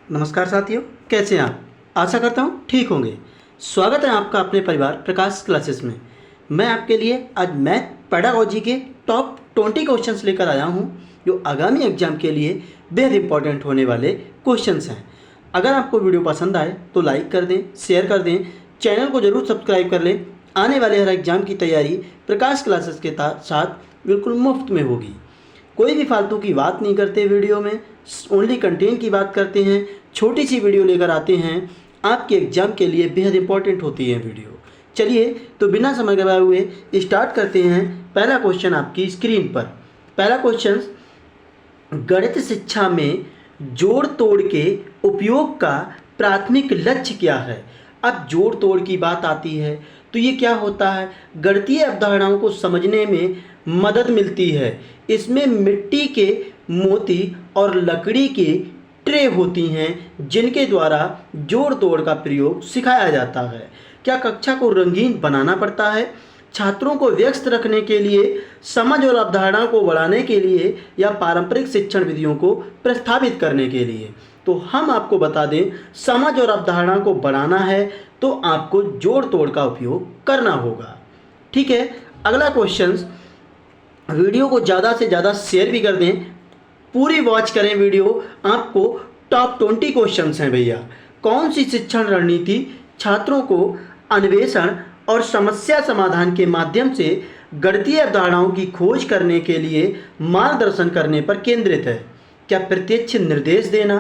नमस्कार साथियों, कैसे हैं आप? आशा करता हूँ ठीक होंगे। स्वागत है आपका अपने परिवार प्रकाश क्लासेस में। मैं आपके लिए आज मैथ पेडागोजी के टॉप 20 क्वेश्चंस लेकर आया हूँ जो आगामी एग्जाम के लिए बेहद इंपॉर्टेंट होने वाले क्वेश्चंस हैं। अगर आपको वीडियो पसंद आए तो लाइक कर दें, शेयर कर दें, चैनल को ज़रूर सब्सक्राइब कर लें। आने वाले हर एग्जाम की तैयारी प्रकाश क्लासेस के साथ बिल्कुल मुफ्त में होगी। कोई भी फालतू की बात नहीं करते वीडियो में, ओनली कंटेंट की बात करते हैं। छोटी सी वीडियो लेकर आते हैं, आपके एग्जाम के लिए बेहद इंपॉर्टेंट होती है वीडियो। चलिए तो बिना समय गवाए हुए स्टार्ट करते हैं। पहला क्वेश्चन आपकी स्क्रीन पर। पहला क्वेश्चन, गणित शिक्षा में जोड़ तोड़ के उपयोग का प्राथमिक लक्ष्य क्या है? अब जोड़ तोड़ की बात आती है तो ये क्या होता है? गणितीय अवधारणाओं को समझने में मदद मिलती है। इसमें मिट्टी के मोती और लकड़ी की ट्रे होती हैं जिनके द्वारा जोड़ तोड़ का प्रयोग सिखाया जाता है। क्या कक्षा को रंगीन बनाना पड़ता है? छात्रों को व्यस्त रखने के लिए, समझ और अवधारणा को बढ़ाने के लिए, या पारंपरिक शिक्षण विधियों को प्रस्तावित करने के लिए? तो हम आपको बता दें, समझ और अवधारणा को बढ़ाना है तो आपको जोड़ तोड़ का उपयोग करना होगा। ठीक है, अगला क्वेश्चन, वीडियो को ज़्यादा से ज़्यादा शेयर भी कर दें, पूरी वॉच करें वीडियो। आपको टॉप 20 क्वेश्चंस हैं भैया। कौन सी शिक्षण रणनीति छात्रों को अन्वेषण और समस्या समाधान के माध्यम से गणितीय अवधारणाओं की खोज करने के लिए मार्गदर्शन करने पर केंद्रित है? क्या प्रत्यक्ष निर्देश देना,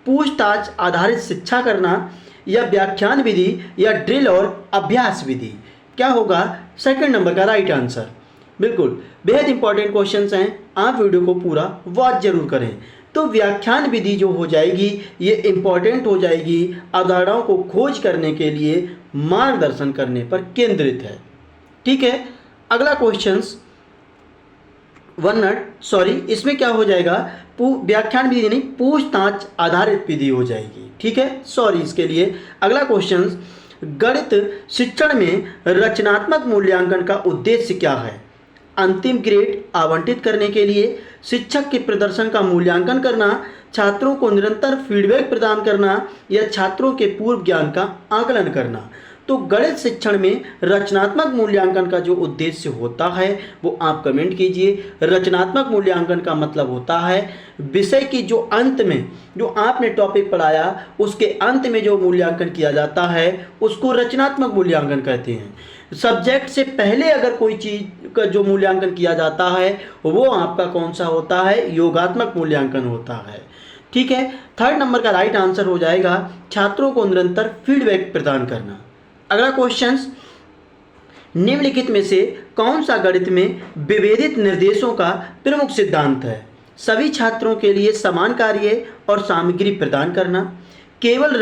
पूछताछ आधारित शिक्षा करना, या व्याख्यान विधि, या ड्रिल और अभ्यास विधि? क्या होगा सेकंड नंबर का राइट आंसर? बिल्कुल, बेहद इंपॉर्टेंट क्वेश्चंस हैं, आप वीडियो को पूरा वॉच जरूर करें। तो व्याख्यान विधि जो हो जाएगी ये इंपॉर्टेंट हो जाएगी, अवधारणाओं को खोज करने के लिए मार्गदर्शन करने पर केंद्रित है। ठीक है, अगला क्वेश्चंस, इसमें क्या हो जाएगा? व्याख्यान विधि नहीं, पूछताछ आधारित विधि हो जाएगी। ठीक है, इसके लिए अगला क्वेश्चन, गणित शिक्षण में रचनात्मक मूल्यांकन का उद्देश्य क्या है? अंतिम ग्रेड आवंटित करने के लिए, शिक्षक के प्रदर्शन का मूल्यांकन करना, छात्रों को निरंतर फीडबैक प्रदान करना, या छात्रों के पूर्व ज्ञान का आकलन करना? तो गणित शिक्षण में रचनात्मक मूल्यांकन का जो उद्देश्य होता है वो आप कमेंट कीजिए। रचनात्मक मूल्यांकन का मतलब होता है विषय की जो अंत में जो आपने टॉपिक पढ़ाया उसके अंत में जो मूल्यांकन किया जाता है उसको रचनात्मक मूल्यांकन कहते हैं। सब्जेक्ट से पहले अगर कोई चीज़ का जो मूल्यांकन किया जाता है वो आपका कौन सा होता है? योगात्मक मूल्यांकन होता है। ठीक है, थर्ड नंबर का राइट आंसर हो जाएगा छात्रों को निरंतर फीडबैक प्रदान करना। अगला क्वेश्चन, निम्नलिखित में से कौन सा गणित में विभेदित निर्देशों का प्रमुख सिद्धांत है? सभी छात्रों के लिए समान कार्य और सामग्री प्रदान करना, केवल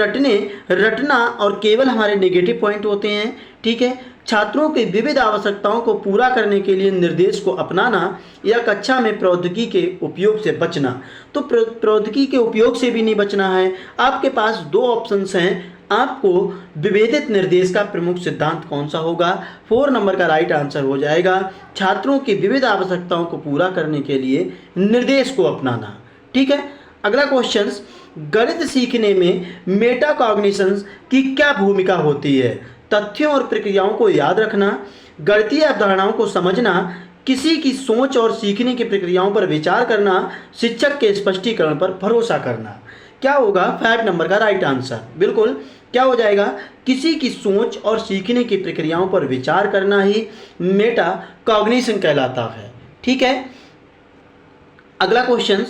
रटना और केवल हमारे नेगेटिव पॉइंट होते हैं। ठीक है, छात्रों की विविध आवश्यकताओं को पूरा करने के लिए निर्देश को अपनाना, या कक्षा में प्रौद्योगिकी के उपयोग से बचना? तो प्रौद्योगिकी के उपयोग से भी नहीं बचना है। आपके पास दो ऑप्शंस हैं, आपको विभेदित निर्देश का प्रमुख सिद्धांत कौन सा होगा? 4 नंबर का राइट आंसर हो जाएगा छात्रों की विविध आवश्यकताओं को पूरा करने के लिए निर्देश को अपनाना। ठीक है, अगला क्वेश्चन, गणित सीखने में मेटाकॉग्निशन की क्या भूमिका होती है? तथ्यों और प्रक्रियाओं को याद रखना, गणितीय अवधारणाओं को समझना, किसी की सोच और सीखने की प्रक्रियाओं पर विचार करना, शिक्षक के स्पष्टीकरण पर भरोसा करना? क्या होगा 5 नंबर का राइट आंसर? बिल्कुल, क्या हो जाएगा? किसी की सोच और सीखने की प्रक्रियाओं पर विचार करना ही मेटाकॉग्निशन कहलाता है। ठीक है, अगला क्वेश्चन,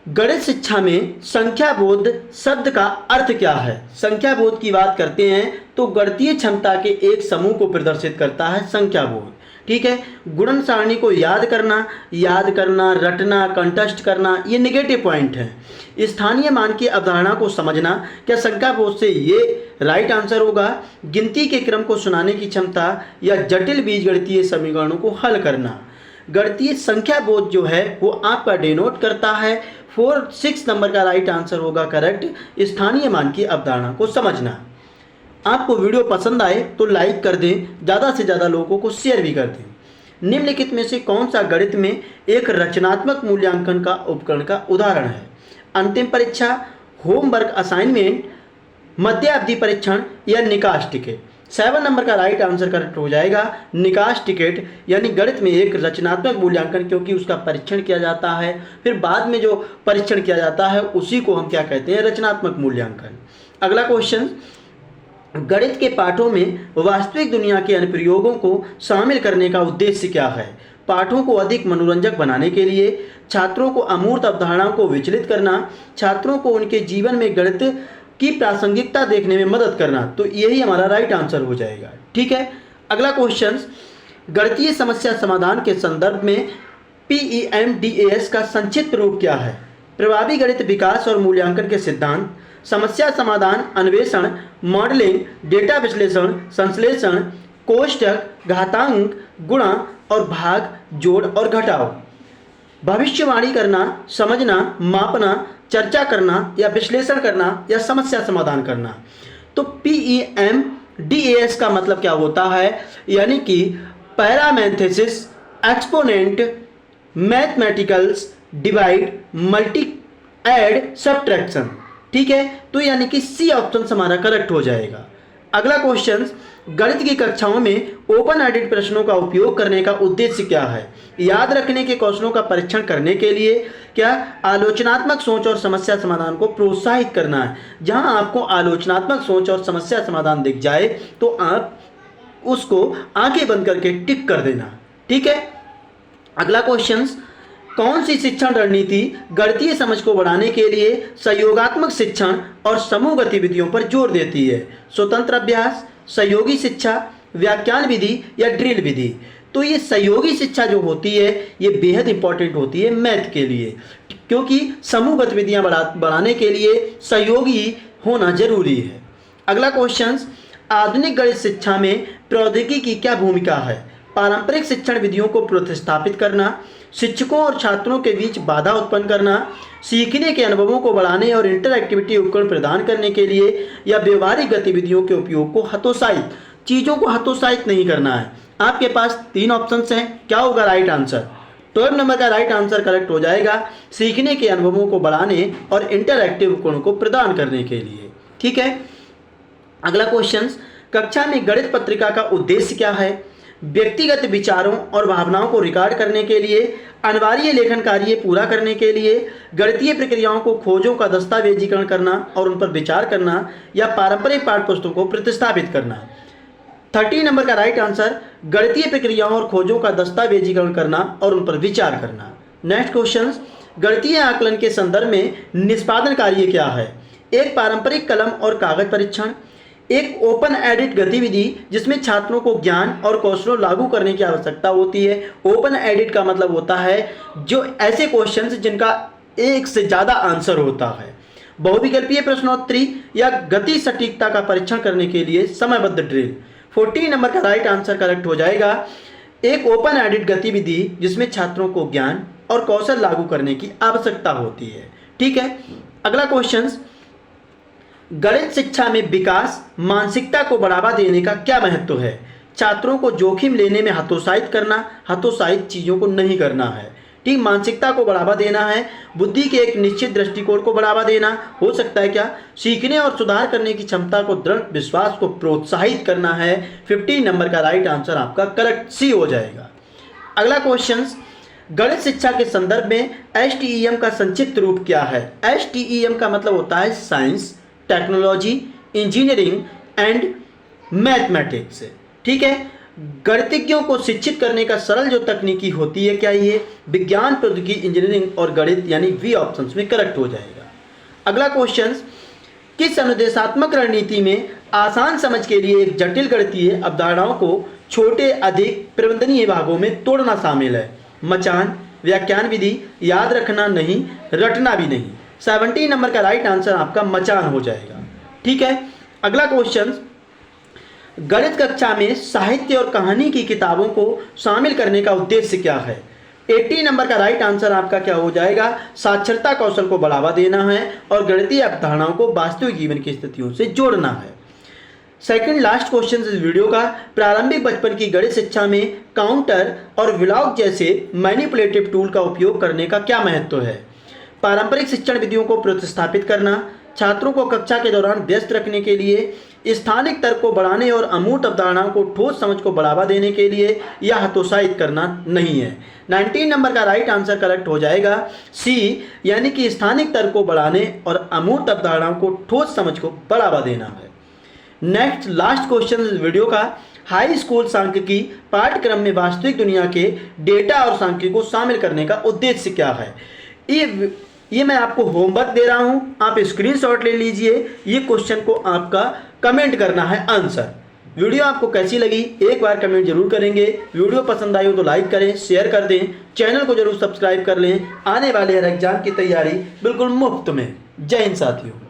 गणित शिक्षा में संख्याबोध शब्द का अर्थ क्या है? संख्याबोध की बात करते हैं तो गणितीय क्षमता के एक समूह को प्रदर्शित करता है संख्याबोध। ठीक है, गुणन सारणी को याद करना, रटना, कंठस्थ करना, ये नेगेटिव पॉइंट है। स्थानीय मान की अवधारणा को समझना, क्या संख्याबोध से ये राइट आंसर होगा? गिनती के क्रम को सुनाने की क्षमता, या जटिल बीजगणितीय समीकरणों को हल करना? गणितीय संख्याबोध जो है वो आपका डिनोट करता है 6 नंबर का राइट आंसर होगा करेक्ट, स्थानीय मान की अवधारणा को समझना। आपको वीडियो पसंद आए तो लाइक कर दें, ज़्यादा से ज़्यादा लोगों को शेयर भी कर दें। निम्नलिखित में से कौन सा गणित में एक रचनात्मक मूल्यांकन का उपकरण का उदाहरण है? अंतिम परीक्षा, होमवर्क असाइनमेंट, मध्यावधि परीक्षण या निकास टिकट। 7 नंबर का राइट आंसर करेक्ट हो जाएगा निकास टिकट, यानी गणित में एक रचनात्मक मूल्यांकन, क्योंकि उसका परीक्षण किया जाता है, फिर बाद में जो परीक्षण किया जाता है उसी को हम क्या कहते हैं, रचनात्मक मूल्यांकन। अगला क्वेश्चन, गणित के पाठों में वास्तविक दुनिया के अनुप्रयोगों को शामिल करने का उद्देश्य क्या है? पाठों को अधिक मनोरंजक बनाने के लिए, छात्रों को अमूर्त अवधारणाओं को विचलित करना, छात्रों को उनके जीवन में गणित की प्रासंगिकता देखने में मदद करना। तो यही हमारा राइट आंसर हो जाएगा। ठीक है, अगला क्वेश्चन, गणितीय समस्या समाधान के संदर्भ में PEMDAS का संक्षिप्त रूप क्या है? प्रभावी गणित विकास और मूल्यांकन के सिद्धांत, समस्या समाधान, अन्वेषण, मॉडलिंग, डेटा विश्लेषण, संश्लेषण, कोष्ठक, घातांक, गुणा और भाग, जोड़ और घटाव, भविष्यवाणी करना, समझना, मापना, चर्चा करना या विश्लेषण करना या समस्या समाधान करना। तो PEMDAS का मतलब क्या होता है? यानी कि parenthesis, exponent, mathematicals, divide, multi, add, subtraction. ठीक है, तो यानी कि सी ऑप्शन हमारा करेक्ट हो जाएगा। अगला क्वेश्चन, गणित की कक्षाओं में ओपन एंडेड प्रश्नों का उपयोग करने का उद्देश्य क्या है? याद रखने के कौशलों का परीक्षण करने के लिए, क्या आलोचनात्मक सोच और समस्या समाधान को प्रोत्साहित करना है। जहां आपको आलोचनात्मक सोच और समस्या समाधान दिख जाए तो आप उसको आंखें बंद करके टिक कर देना। ठीक है, अगला क्वेश्चन, कौन सी शिक्षण रणनीति गणितीय समझ को बढ़ाने के लिए सहयोगात्मक शिक्षण और समूह गतिविधियों पर जोर देती है? स्वतंत्र अभ्यास, सहयोगी शिक्षा, व्याख्यान विधि या ड्रिल विधि। तो ये सहयोगी शिक्षा जो होती है ये बेहद इंपॉर्टेंट होती है मैथ के लिए, क्योंकि समूह गतिविधियां बढ़ाने के लिए सहयोगी होना जरूरी है। अगला क्वेश्चन, आधुनिक गणित शिक्षा में प्रौद्योगिकी की क्या भूमिका है? पारंपरिक शिक्षण विधियों को प्रतिस्थापित करना, शिक्षकों और छात्रों के बीच बाधा उत्पन्न करना, सीखने के अनुभवों को बढ़ाने और इंटरएक्टिविटी उपकरण प्रदान करने के लिए, या व्यवहारिक गतिविधियों के उपयोग को हतोत्साहित, चीज़ों को हतोत्साहित नहीं करना है। आपके पास 3 ऑप्शंस हैं, क्या होगा राइट आंसर? 12 नंबर का राइट आंसर करेक्ट हो जाएगा सीखने के अनुभवों को बढ़ाने और इंटरएक्टिव उपकरणों को प्रदान करने के लिए। ठीक है, अगला क्वेश्चन, कक्षा में गणित पत्रिका का उद्देश्य क्या है? व्यक्तिगत विचारों और भावनाओं को रिकॉर्ड करने के लिए, अनिवार्य लेखन कार्य पूरा करने के लिए, गणितीय प्रक्रियाओं को खोजों का दस्तावेजीकरण करना और उन पर विचार करना, या पारंपरिक पाठ्यपुस्तकों को प्रतिस्थापित करना। 30 नंबर का राइट आंसर गणितीय प्रक्रियाओं और खोजों का दस्तावेजीकरण करना और उन पर विचार करना। नेक्स्ट क्वेश्चन, गणितीय आकलन के संदर्भ में निष्पादन कार्य क्या है? एक पारंपरिक कलम और कागज परीक्षण, एक ओपन एडिट गतिविधि जिसमें छात्रों को ज्ञान और कौशलों लागू करने की आवश्यकता होती है। ओपन एडिट का मतलब होता है जो ऐसे क्वेश्चंस जिनका एक से ज़्यादा आंसर होता है। बहुविकल्पीय प्रश्नोत्तरी या गति सटीकता का परीक्षण करने के लिए समयबद्ध ड्रिल। 14 नंबर का राइट आंसर करेक्ट हो जाएगा एक ओपन एडिट गतिविधि जिसमें छात्रों को ज्ञान और कौशल लागू करने की आवश्यकता होती है। ठीक है, अगला क्वेश्चन, गणित शिक्षा में विकास मानसिकता को बढ़ावा देने का क्या महत्व है? छात्रों को जोखिम लेने में हतोत्साहित करना, हतोत्साहित चीज़ों को नहीं करना है। ठीक, मानसिकता को बढ़ावा देना है, बुद्धि के एक निश्चित दृष्टिकोण को बढ़ावा देना हो सकता है क्या? सीखने और सुधार करने की क्षमता को, दृढ़ विश्वास को प्रोत्साहित करना है। 15 नंबर का राइट आंसर आपका करेक्ट सी हो जाएगा। अगला क्वेश्चन, गणित शिक्षा के संदर्भ में STEM का संक्षिप्त रूप क्या है? STEM का मतलब होता है science, technology, engineering and mathematics. ठीक है, गणितज्ञों को शिक्षित करने का सरल जो तकनीकी होती है क्या ये? विज्ञान, प्रौद्योगिकी, इंजीनियरिंग और गणित, यानी V ऑप्शंस में करेक्ट हो जाएगा। अगला क्वेश्चन, किस अनुदेशात्मक रणनीति में आसान समझ के लिए एक जटिल गणितीय अवधारणाओं को छोटे, अधिक प्रबंधनीय भागों में तोड़ना शामिल है? मचान, व्याख्यान विधि, याद रखना नहीं, रटना भी नहीं। 17 नंबर का राइट आंसर आपका मचान हो जाएगा। ठीक है, अगला क्वेश्चन, गणित कक्षा में साहित्य और कहानी की किताबों को शामिल करने का उद्देश्य क्या है? 80 नंबर का राइट आंसर आपका क्या हो जाएगा? साक्षरता कौशल को बढ़ावा देना है और गणितीय अवधारणाओं को वास्तविक जीवन की स्थितियों से जोड़ना है। सेकंड लास्ट क्वेश्चन इस वीडियो का, प्रारंभिक बचपन की गणित शिक्षा में काउंटर और व्लॉग जैसे मैनिपुलेटिव टूल का उपयोग करने का क्या महत्व है? पारंपरिक शिक्षण विधियों को प्रतिस्थापित करना, छात्रों को कक्षा के दौरान व्यस्त रखने के लिए, स्थानिक तर्क को बढ़ाने और अमूर्त अवधारणाओं को ठोस समझ को बढ़ावा देने के लिए, या हतोत्साहित करना नहीं है। 19 नंबर का राइट आंसर करेक्ट हो जाएगा सी, यानी कि स्थानिक तर्क को बढ़ाने और अमूर्त अवधारणाओं को ठोस समझ को बढ़ावा देना है। नेक्स्ट लास्ट क्वेश्चन इस वीडियो का, हाई स्कूल सांख्यिकी पाठ्यक्रम में वास्तविक दुनिया के डेटा और सांख्यिकी को शामिल करने का उद्देश्य क्या है। ये मैं आपको होमवर्क दे रहा हूं, आप स्क्रीनशॉट ले लीजिए। ये क्वेश्चन को आपका कमेंट करना है आंसर। वीडियो आपको कैसी लगी एक बार कमेंट जरूर करेंगे। वीडियो पसंद आई हो तो लाइक करें, शेयर कर दें, चैनल को जरूर सब्सक्राइब कर लें। आने वाले हर एग्जाम की तैयारी बिल्कुल मुफ्त में। जय हिंद साथियों।